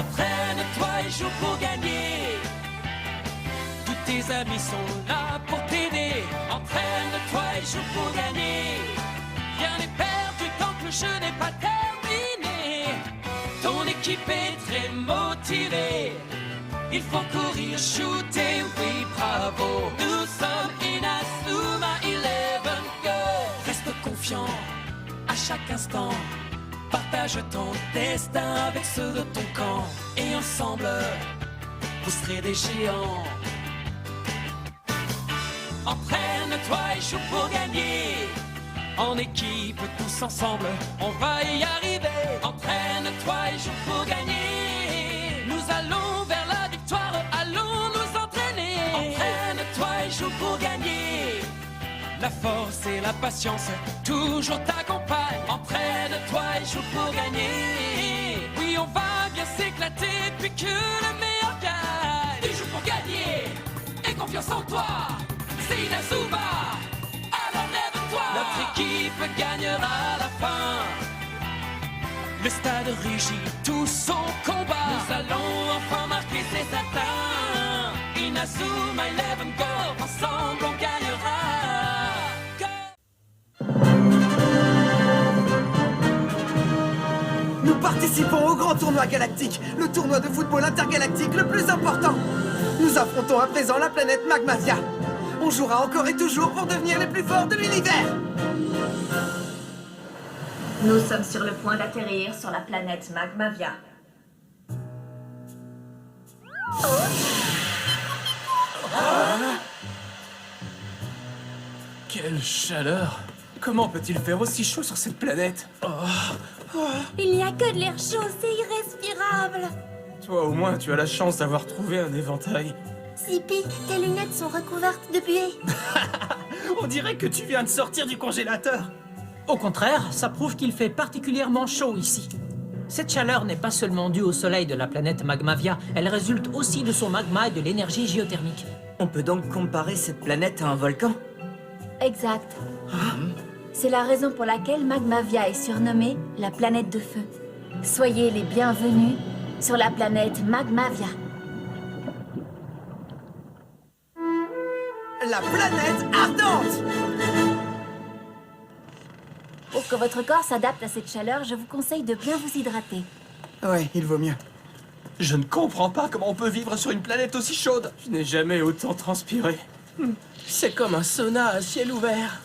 Entraîne-toi et joue pour gagner. Tous tes amis sont là pour t'aider. Entraîne-toi et joue pour gagner. Rien n'est perdu tant que le jeu n'est pas terminé. Ton équipe est très motivée. Il faut courir, shooter, oui bravo. Nous sommes Inazuma 11 Girls. Reste confiant à chaque instant. Partage ton destin avec ceux de ton camp. Et ensemble, vous serez des géants. Entraîne-toi et joue pour gagner. En équipe, tous ensemble, on va y arriver. Entraîne-toi et joue pour gagner. Nous allons vers la victoire, allons nous entraîner. Entraîne-toi et joue pour gagner. La force et la patience toujours t'accompagnent. Entraîne-toi et joue pour gagner. Oui, on va bien s'éclater puis que le meilleur gagne. Tu joues pour gagner et confiance en toi. C'est Inazuma, alors lève-toi. Notre équipe gagnera à la fin. Le stade rugit tout son combat. Nous allons enfin marquer ses atteints. Inazuma 11 Girls, ensemble on gagnera. Nous participons au grand tournoi galactique, le tournoi de football intergalactique le plus important. Nous affrontons à présent la planète Magmavia. On jouera encore et toujours pour devenir les plus forts de l'univers. Nous sommes sur le point d'atterrir sur la planète Magmavia. Quelle chaleur! Comment peut-il faire aussi chaud sur cette planète? Il n'y a que de l'air chaud, c'est irrespirable. Toi au moins tu as la chance d'avoir trouvé un éventail. Zippy, tes lunettes sont recouvertes de buée. On dirait que tu viens de sortir du congélateur. Au contraire, ça prouve qu'il fait particulièrement chaud ici. Cette chaleur n'est pas seulement due au soleil de la planète Magmavia, elle résulte aussi de son magma et de l'énergie géothermique. On peut donc comparer cette planète à un volcan? Exact. C'est la raison pour laquelle Magmavia est surnommée la planète de feu. Soyez les bienvenus sur la planète Magmavia. La planète ardente! Pour que votre corps s'adapte à cette chaleur, je vous conseille de bien vous hydrater. Ouais, il vaut mieux. Je ne comprends pas comment on peut vivre sur une planète aussi chaude. Je n'ai jamais autant transpiré. C'est comme un sauna à ciel ouvert.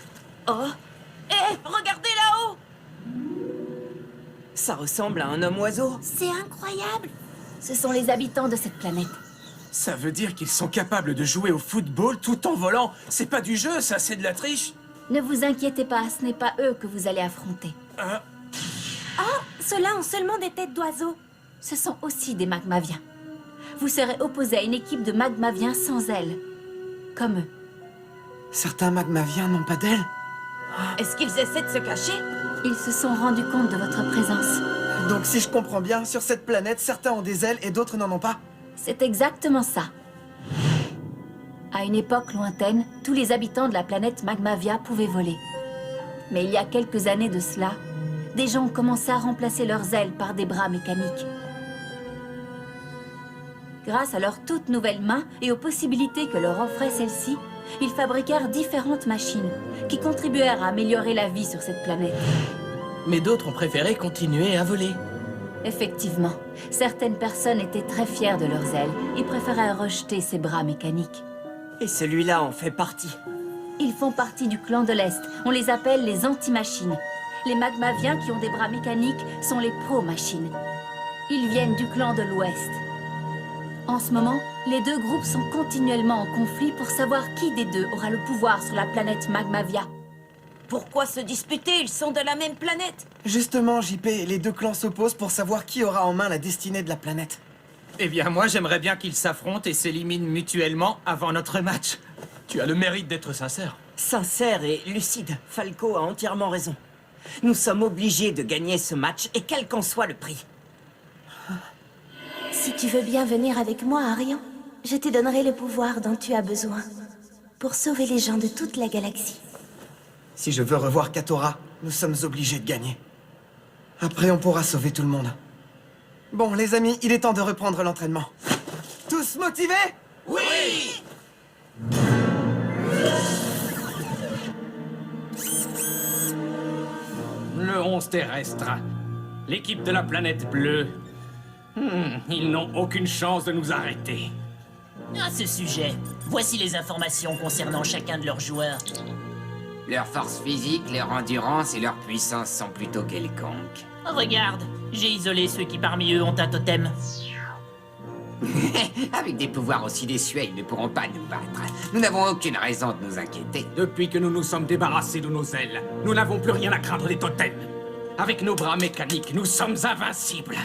Oh! Hé, regardez là-haut! Ça ressemble à un homme-oiseau. C'est incroyable! Ce sont les habitants de cette planète. Ça veut dire qu'ils sont capables de jouer au football tout en volant. C'est pas du jeu, ça, c'est de la triche. Ne vous inquiétez pas, ce n'est pas eux que vous allez affronter. Ceux-là ont seulement des têtes d'oiseaux. Ce sont aussi des Magmaviens. Vous serez opposé à une équipe de Magmaviens sans ailes. Comme eux. Certains Magmaviens n'ont pas d'ailes. Est-ce qu'ils essaient de se cacher? Ils se sont rendus compte de votre présence. Donc si je comprends bien, sur cette planète, certains ont des ailes et d'autres n'en ont pas. C'est exactement ça. À une époque lointaine, tous les habitants de la planète Magmavia pouvaient voler. Mais il y a quelques années de cela, des gens ont commencé à remplacer leurs ailes par des bras mécaniques. Grâce à leurs toutes nouvelles mains et aux possibilités que leur offrait celle-ci, ils fabriquèrent différentes machines qui contribuèrent à améliorer la vie sur cette planète. Mais d'autres ont préféré continuer à voler. Effectivement, certaines personnes étaient très fières de leurs ailes et préféraient rejeter ces bras mécaniques. Et celui-là en fait partie. Ils font partie du clan de l'Est. On les appelle les anti-machines. Les Magmaviens qui ont des bras mécaniques sont les pro-machines. Ils viennent du clan de l'Ouest. En ce moment, les deux groupes sont continuellement en conflit pour savoir qui des deux aura le pouvoir sur la planète Magmavia. Pourquoi se disputer? Ils sont de la même planète. Justement, JP, les deux clans s'opposent pour savoir qui aura en main la destinée de la planète. Eh bien, moi, j'aimerais bien qu'ils s'affrontent et s'éliminent mutuellement avant notre match. Tu as le mérite d'être sincère. Sincère et lucide, Falco a entièrement raison. Nous sommes obligés de gagner ce match, et quel qu'en soit le prix. Si tu veux bien venir avec moi, Arian, je te donnerai le pouvoir dont tu as besoin pour sauver les gens de toute la galaxie. Si je veux revoir Katora, nous sommes obligés de gagner. Après, on pourra sauver tout le monde. Bon, les amis, il est temps de reprendre l'entraînement. Tous motivés? Oui! Le 11 terrestre. L'équipe de la planète bleue. Ils n'ont aucune chance de nous arrêter. À ce sujet, voici les informations concernant chacun de leurs joueurs. Leur force physique, leur endurance et leur puissance sont plutôt quelconques. Regarde, j'ai isolé ceux qui parmi eux ont un totem. Avec des pouvoirs aussi désuets, ils ne pourront pas nous battre. Nous n'avons aucune raison de nous inquiéter. Depuis que nous nous sommes débarrassés de nos ailes, nous n'avons plus rien à craindre des totems. Avec nos bras mécaniques, nous sommes invincibles.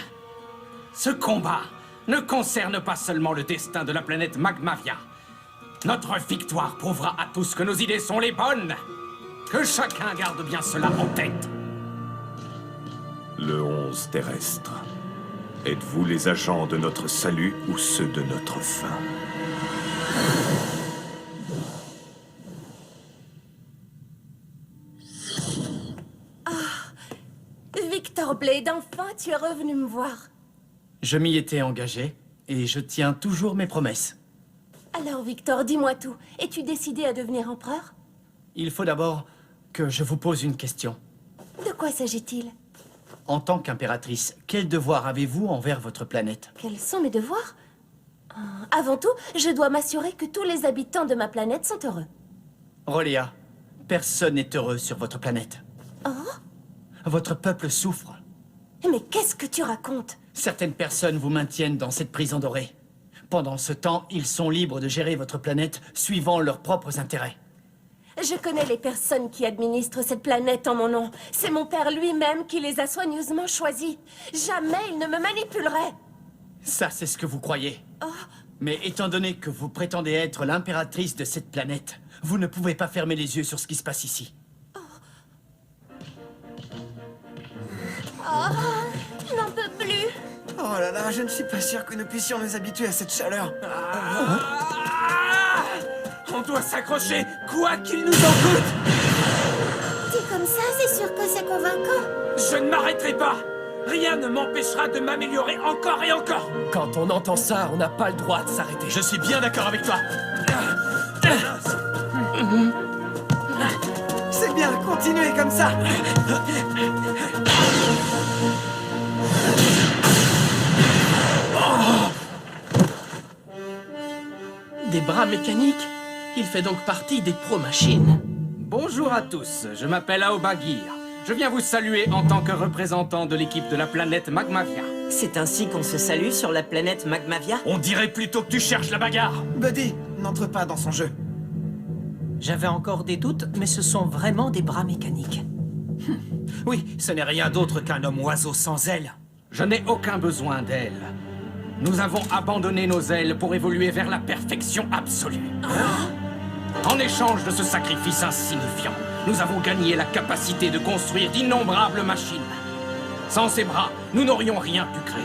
Ce combat ne concerne pas seulement le destin de la planète Magmavia. Notre victoire prouvera à tous que nos idées sont les bonnes. Que chacun garde bien cela en tête. Le 11 terrestre. Êtes-vous les agents de notre salut ou ceux de notre fin? Victor Blade, enfin, tu es revenu me voir. Je m'y étais engagé, et je tiens toujours mes promesses. Alors, Victor, dis-moi tout. Es-tu décidé à devenir empereur? Il faut d'abord que je vous pose une question. De quoi s'agit-il? En tant qu'impératrice, quel devoir avez-vous envers votre planète? Quels sont mes devoirs? Avant tout, je dois m'assurer que tous les habitants de ma planète sont heureux. Roléa, personne n'est heureux sur votre planète. Oh? Votre peuple souffre. Mais qu'est-ce que tu racontes? Certaines personnes vous maintiennent dans cette prison dorée. Pendant ce temps, ils sont libres de gérer votre planète suivant leurs propres intérêts. Je connais les personnes qui administrent cette planète en mon nom. C'est mon père lui-même qui les a soigneusement choisis. Jamais il ne me manipulerait. Ça, c'est ce que vous croyez. Mais étant donné que vous prétendez être l'impératrice de cette planète, vous ne pouvez pas fermer les yeux sur ce qui se passe ici. Je n'en peux plus. Oh là là, je ne suis pas sûr que nous puissions nous habituer à cette chaleur. On doit s'accrocher, quoi qu'il nous en coûte. Dit comme ça, c'est sûr que c'est convaincant. Je ne m'arrêterai pas. Rien ne m'empêchera de m'améliorer encore et encore. Quand on entend ça, on n'a pas le droit de s'arrêter. Je suis bien d'accord avec toi. C'est bien, continuez comme ça. Des bras mécaniques? Il fait donc partie des pro-machines. Bonjour à tous, je m'appelle Aobagir. Je viens vous saluer en tant que représentant de l'équipe de la planète Magmavia. C'est ainsi qu'on se salue sur la planète Magmavia? On dirait plutôt que tu cherches la bagarre. Buddy, n'entre pas dans son jeu. J'avais encore des doutes, mais ce sont vraiment des bras mécaniques. Oui, ce n'est rien d'autre qu'un homme oiseau sans ailes. Je n'ai aucun besoin d'ailes. Nous avons abandonné nos ailes pour évoluer vers la perfection absolue. En échange de ce sacrifice insignifiant, nous avons gagné la capacité de construire d'innombrables machines. Sans ces bras, nous n'aurions rien pu créer.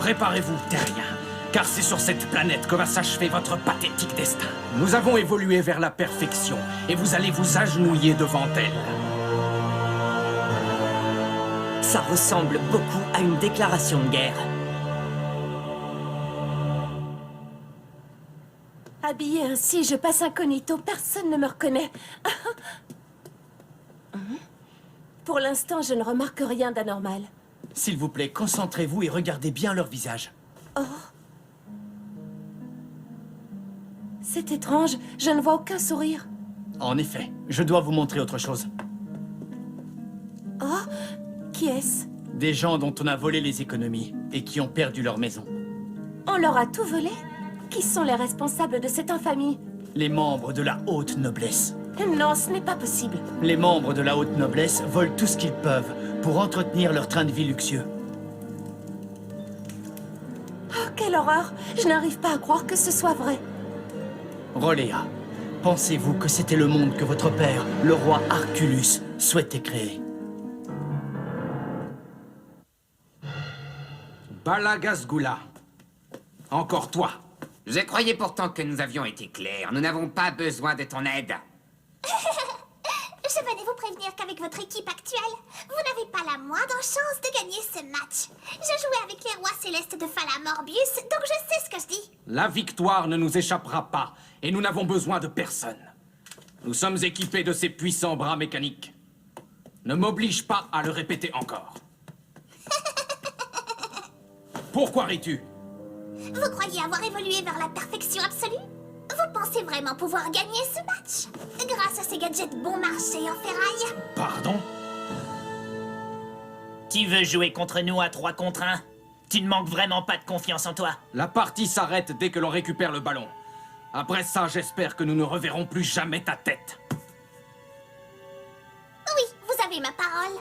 Préparez-vous, terriens, car c'est sur cette planète que va s'achever votre pathétique destin. Nous avons évolué vers la perfection, et vous allez vous agenouiller devant elle. Ça ressemble beaucoup à une déclaration de guerre. Habillée ainsi, je passe incognito. Personne ne me reconnaît. Pour l'instant, je ne remarque rien d'anormal. S'il vous plaît, concentrez-vous et regardez bien leur visage. C'est étrange, je ne vois aucun sourire. En effet, je dois vous montrer autre chose. Qui est-ce? Des gens dont on a volé les économies et qui ont perdu leur maison. On leur a tout volé? Qui sont les responsables de cette infamie? Les membres de la haute noblesse. Non, ce n'est pas possible. Les membres de la haute noblesse volent tout ce qu'ils peuvent pour entretenir leur train de vie luxueux. Oh, quelle horreur! Je n'arrive pas à croire que ce soit vrai. Roléa, pensez-vous que c'était le monde que votre père, le roi Arculus, souhaitait créer? Balagasgula. Encore toi. Je croyais pourtant que nous avions été clairs. Nous n'avons pas besoin de ton aide. Je venais vous prévenir qu'avec votre équipe actuelle, vous n'avez pas la moindre chance de gagner ce match. Je jouais avec les rois célestes de Falamorbius, donc je sais ce que je dis. La victoire ne nous échappera pas, et nous n'avons besoin de personne. Nous sommes équipés de ces puissants bras mécaniques. Ne m'oblige pas à le répéter encore. Pourquoi ris-tu? Vous croyez avoir évolué vers la perfection absolue? Vous pensez vraiment pouvoir gagner ce match? Grâce à ces gadgets bon marché en ferraille? Pardon? Tu veux jouer contre nous à 3 contre 1? Tu ne manques vraiment pas de confiance en toi. La partie s'arrête dès que l'on récupère le ballon. Après ça, j'espère que nous ne reverrons plus jamais ta tête. Oui, vous avez ma parole.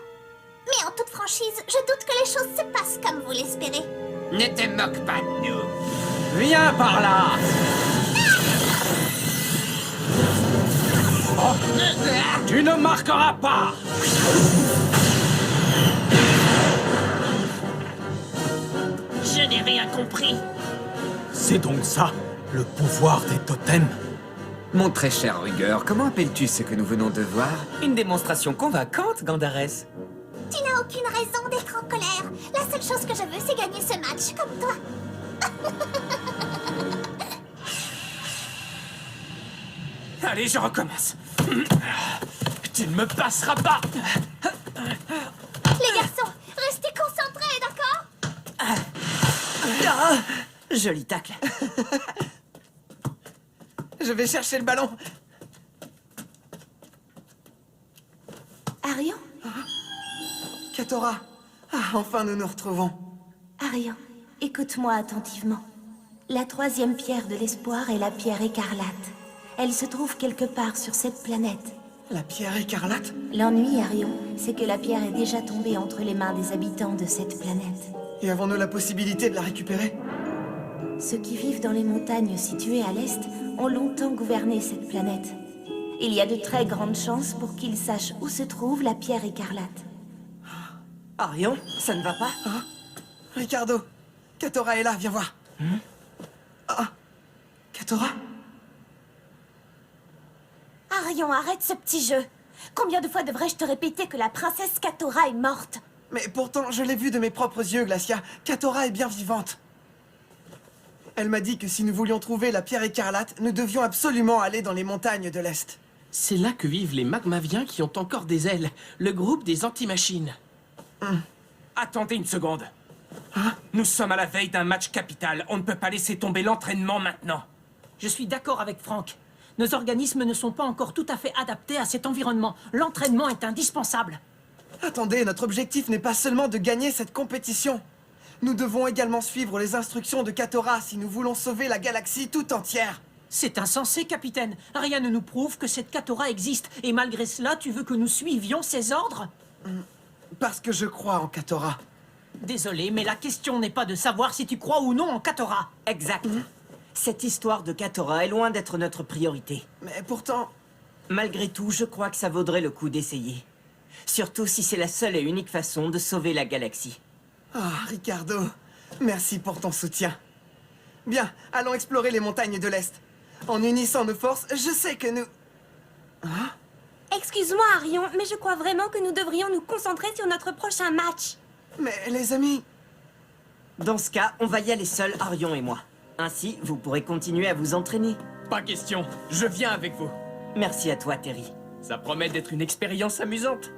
Mais en toute franchise, je doute que les choses se passent comme vous l'espérez. Ne te moque pas de nous. Viens par là! Oh. Tu ne marqueras pas! Je n'ai rien compris. C'est donc ça, le pouvoir des totems? Mon très cher Ruger, comment appelles-tu ce que nous venons de voir? Une démonstration convaincante, Gandarès. Tu n'as aucune raison d'être en colère. La seule chose que je veux, c'est gagner ce match, comme toi. Allez, je recommence. Tu ne me passeras pas. Les garçons, restez concentrés, d'accord? Joli tacle. Je vais chercher le ballon. Arion? Katora. Ah, enfin nous nous retrouvons. Arion, écoute-moi attentivement. La 3e pierre de l'espoir est la pierre écarlate. Elle se trouve quelque part sur cette planète. La pierre écarlate? L'ennui, Arion, c'est que la pierre est déjà tombée entre les mains des habitants de cette planète. Et avons-nous la possibilité de la récupérer? Ceux qui vivent dans les montagnes situées à l'est ont longtemps gouverné cette planète. Il y a de très grandes chances pour qu'ils sachent où se trouve la pierre écarlate. Arion, ça ne va pas? Hein? Ricardo, Katora est là, viens voir. Ah, Katora? Arion, arrête ce petit jeu. Combien de fois devrais-je te répéter que la princesse Katora est morte? Mais pourtant, je l'ai vue de mes propres yeux, Glacia. Katora est bien vivante. Elle m'a dit que si nous voulions trouver la pierre écarlate, nous devions absolument aller dans les montagnes de l'Est. C'est là que vivent les magmaviens qui ont encore des ailes, le groupe des anti-machines. Attendez une seconde. Hein? Nous sommes à la veille d'un match capital. On ne peut pas laisser tomber l'entraînement maintenant. Je suis d'accord avec Franck. Nos organismes ne sont pas encore tout à fait adaptés à cet environnement. L'entraînement est indispensable. Attendez, notre objectif n'est pas seulement de gagner cette compétition. Nous devons également suivre les instructions de Katora si nous voulons sauver la galaxie tout entière. C'est insensé, capitaine. Rien ne nous prouve que cette Katora existe. Et malgré cela, tu veux que nous suivions ses ordres? Parce que je crois en Katora. Désolé, mais la question n'est pas de savoir si tu crois ou non en Katora. Exact. Cette histoire de Katora est loin d'être notre priorité. Mais pourtant... Malgré tout, je crois que ça vaudrait le coup d'essayer. Surtout si c'est la seule et unique façon de sauver la galaxie. Ah, Ricardo, merci pour ton soutien. Bien, allons explorer les montagnes de l'Est. En unissant nos forces, je sais que nous... Hein? Excuse-moi, Arion, mais je crois vraiment que nous devrions nous concentrer sur notre prochain match. Mais les amis... Dans ce cas, on va y aller seuls, Arion et moi. Ainsi, vous pourrez continuer à vous entraîner. Pas question, je viens avec vous. Merci à toi, Terry. Ça promet d'être une expérience amusante.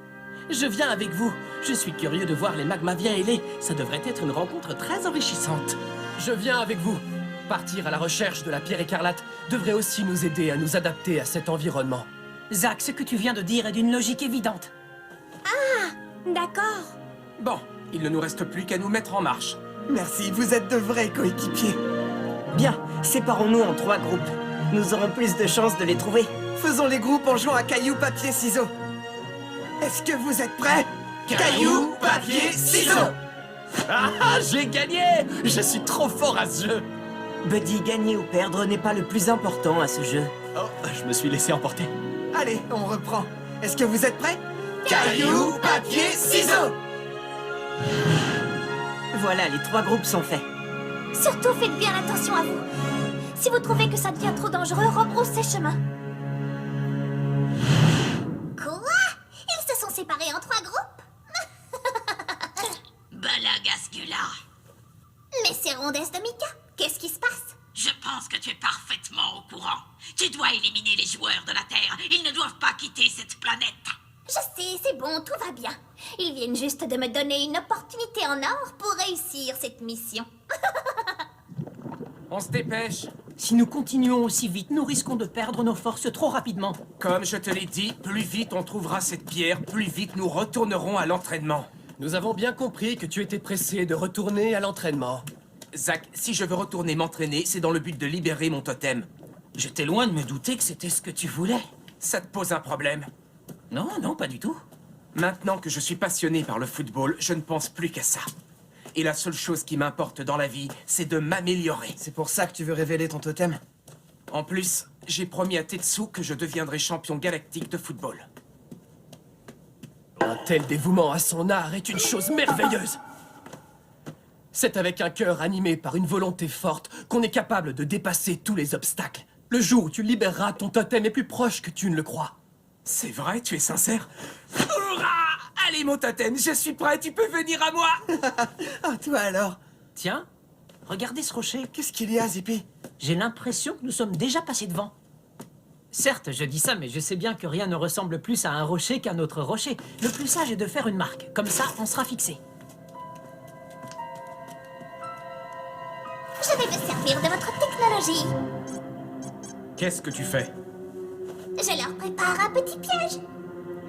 Je viens avec vous. Je suis curieux de voir les magmaviens ailés. Ça devrait être une rencontre très enrichissante. Je viens avec vous. Partir à la recherche de la pierre écarlate devrait aussi nous aider à nous adapter à cet environnement. Zach, ce que tu viens de dire est d'une logique évidente. Ah, d'accord. Bon, il ne nous reste plus qu'à nous mettre en marche. Merci, vous êtes de vrais coéquipiers. Bien, séparons-nous en 3 groupes. Nous aurons plus de chances de les trouver. Faisons les groupes en jouant à cailloux, papier, ciseaux. Est-ce que vous êtes prêts? Cailloux, papier, ciseaux. Ah, j'ai gagné! Je suis trop fort à ce jeu. Buddy, gagner ou perdre n'est pas le plus important à ce jeu. Oh, je me suis laissé emporter. Allez, on reprend. Est-ce que vous êtes prêts? Cailloux, papier, ciseaux. Voilà, les 3 groupes sont faits. Surtout faites bien attention à vous. Si vous trouvez que ça devient trop dangereux, rebroussez chemin. Quoi? Ils séparés en 3 groupes? Balagascula. Mais c'est Rondesse de Mika. Qu'est-ce qui se passe? Je pense que tu es parfaitement au courant. Tu dois éliminer les joueurs de la Terre. Ils ne doivent pas quitter cette planète. Je sais, c'est bon, tout va bien. Ils viennent juste de me donner une opportunité en or pour réussir cette mission. On se dépêche. Si nous continuons aussi vite, nous risquons de perdre nos forces trop rapidement. Comme je te l'ai dit, plus vite on trouvera cette pierre, plus vite nous retournerons à l'entraînement. Nous avons bien compris que tu étais pressé de retourner à l'entraînement. Zach, si je veux retourner m'entraîner, c'est dans le but de libérer mon totem. J'étais loin de me douter que c'était ce que tu voulais. Ça te pose un problème? Non, non, pas du tout. Maintenant que je suis passionné par le football, je ne pense plus qu'à ça. Et la seule chose qui m'importe dans la vie, c'est de m'améliorer. C'est pour ça que tu veux révéler ton totem? En plus, j'ai promis à Tetsu que je deviendrai champion galactique de football. Un tel dévouement à son art est une chose merveilleuse. C'est avec un cœur animé par une volonté forte qu'on est capable de dépasser tous les obstacles. Le jour où tu libéreras ton totem est plus proche que tu ne le crois. C'est vrai, tu es sincère? Hurrah! Allez, mon totem, je suis prêt, tu peux venir à moi. Ah, toi alors? Tiens, regardez ce rocher. Qu'est-ce qu'il y a, Zippy? J'ai l'impression que nous sommes déjà passés devant. Certes, je dis ça, mais je sais bien que rien ne ressemble plus à un rocher qu'un autre rocher. Le plus sage est de faire une marque. Comme ça, on sera fixé. Je vais me servir de votre technologie. Qu'est-ce que tu fais? Je leur prépare un petit piège.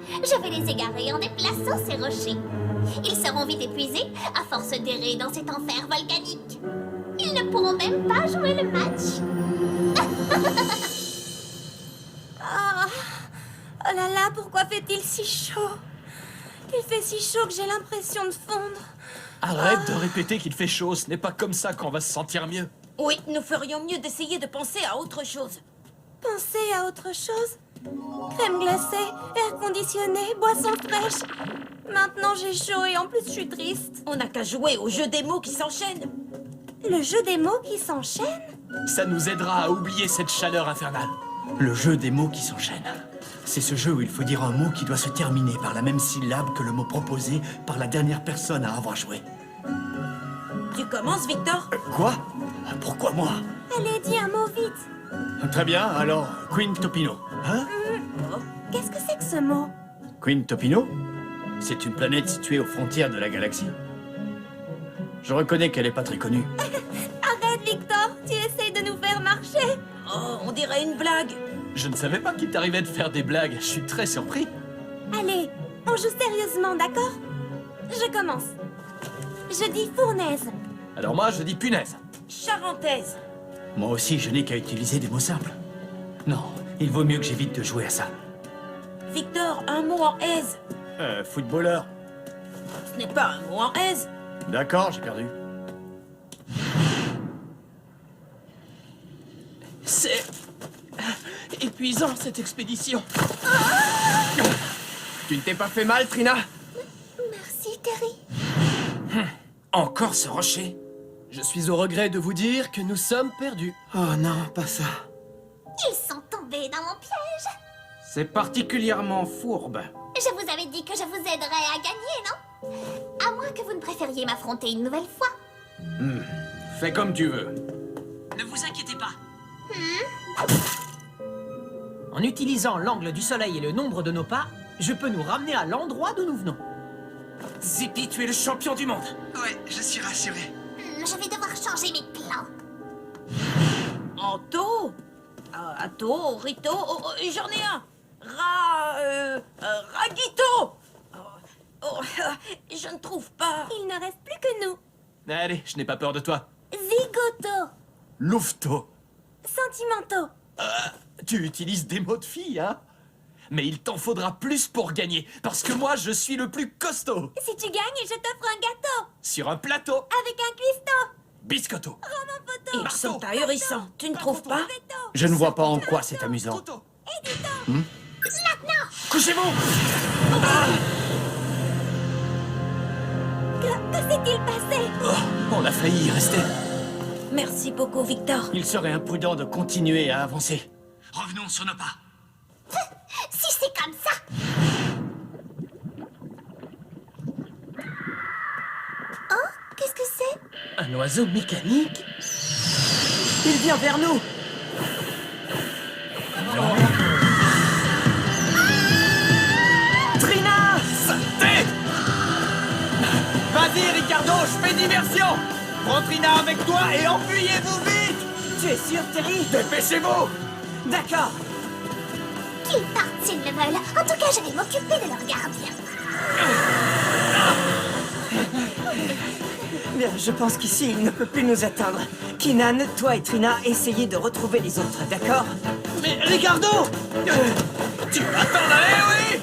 Je vais les égarer en déplaçant ces rochers. Ils seront vite épuisés à force d'errer dans cet enfer volcanique. Ils ne pourront même pas jouer le match. Oh là là, pourquoi fait-il si chaud? Il fait si chaud que j'ai l'impression de fondre. Arrête de répéter qu'il fait chaud, ce n'est pas comme ça qu'on va se sentir mieux. Oui, nous ferions mieux d'essayer de penser à autre chose. Penser à autre chose? Crème glacée, air conditionné, boisson fraîche. Maintenant j'ai chaud et en plus je suis triste. On n'a qu'à jouer au jeu des mots qui s'enchaînent. Le jeu des mots qui s'enchaîne? Ça nous aidera à oublier cette chaleur infernale. Le jeu des mots qui s'enchaînent. C'est ce jeu où il faut dire un mot qui doit se terminer par la même syllabe que le mot proposé par la dernière personne à avoir joué. Tu commences, Victor? Quoi? Pourquoi moi? Allez, dis un mot vite. Très bien, alors, Queen Topino. Hein? Qu'est-ce que c'est que ce mot? Queen Topino? C'est une planète située aux frontières de la galaxie. Je reconnais qu'elle n'est pas très connue. Arrête, Victor, tu essayes de nous faire marcher. Oh, on dirait une blague. Je ne savais pas qu'il t'arrivait de faire des blagues, je suis très surpris. Allez, on joue sérieusement, d'accord? Je commence. Je dis fournaise. Alors moi, je dis punaise. Charentaise. Moi aussi, je n'ai qu'à utiliser des mots simples. Non, il vaut mieux que j'évite de jouer à ça. Victor, un mot en aise. Footballeur. Ce n'est pas un mot en aise. D'accord, j'ai perdu. C'est épuisant, cette expédition. Tu ne t'es pas fait mal, Trina? Merci, Terry. Encore ce rocher? Je suis au regret de vous dire que nous sommes perdus. Oh non, pas ça. Ils sont tombés dans mon piège. C'est particulièrement fourbe. Je vous avais dit que je vous aiderais à gagner, non? À moins que vous ne préfériez m'affronter une nouvelle fois. Fais comme tu veux. Ne vous inquiétez pas. En utilisant l'angle du soleil et le nombre de nos pas, je peux nous ramener à l'endroit d'où nous venons. Zippy, tu es le champion du monde. Ouais, je suis rassuré. Je vais devoir changer mes plans. Anto? Atto, Rito, j'en ai un. Ragito. Je ne trouve pas. Il ne reste plus que nous. Allez, je n'ai pas peur de toi. Zigoto. Louveteau. Sentimentaux. Tu utilises des mots de fille, hein? Mais il t'en faudra plus pour gagner, parce que moi, je suis le plus costaud. Si tu gagnes, je t'offre un gâteau. Sur un plateau. Avec un cuistot. Biscotto. Roman photo. Ils sont ahurissants, tu ne trouves pas? Je ne vois pas en quoi c'est amusant. Maintenant! Couchez-vous! Que s'est-il passé? On a failli y rester. Merci beaucoup, Victor. Il serait imprudent de continuer à avancer. Revenons sur nos pas. Si c'est comme ça! Un oiseau mécanique? Il vient vers nous. Trina! Saleté! Vas-y, Ricardo, je fais diversion! Prends Trina avec toi et enfuyez-vous vite! Tu es sûr, Terry? Dépêchez-vous! D'accord. Qu'ils partent s'ils le veulent. En tout cas, je vais m'occuper de leur gardien. Bien, je pense qu'ici, il ne peut plus nous atteindre. Keenan, toi et Trina, essayez de retrouver les autres, d'accord? Mais Ricardo! Tu vas t'en aller, oui!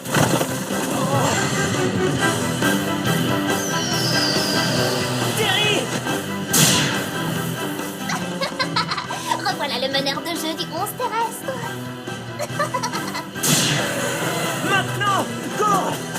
Terry! Revoilà le meneur de jeu du 11 terrestre. Maintenant! Cours!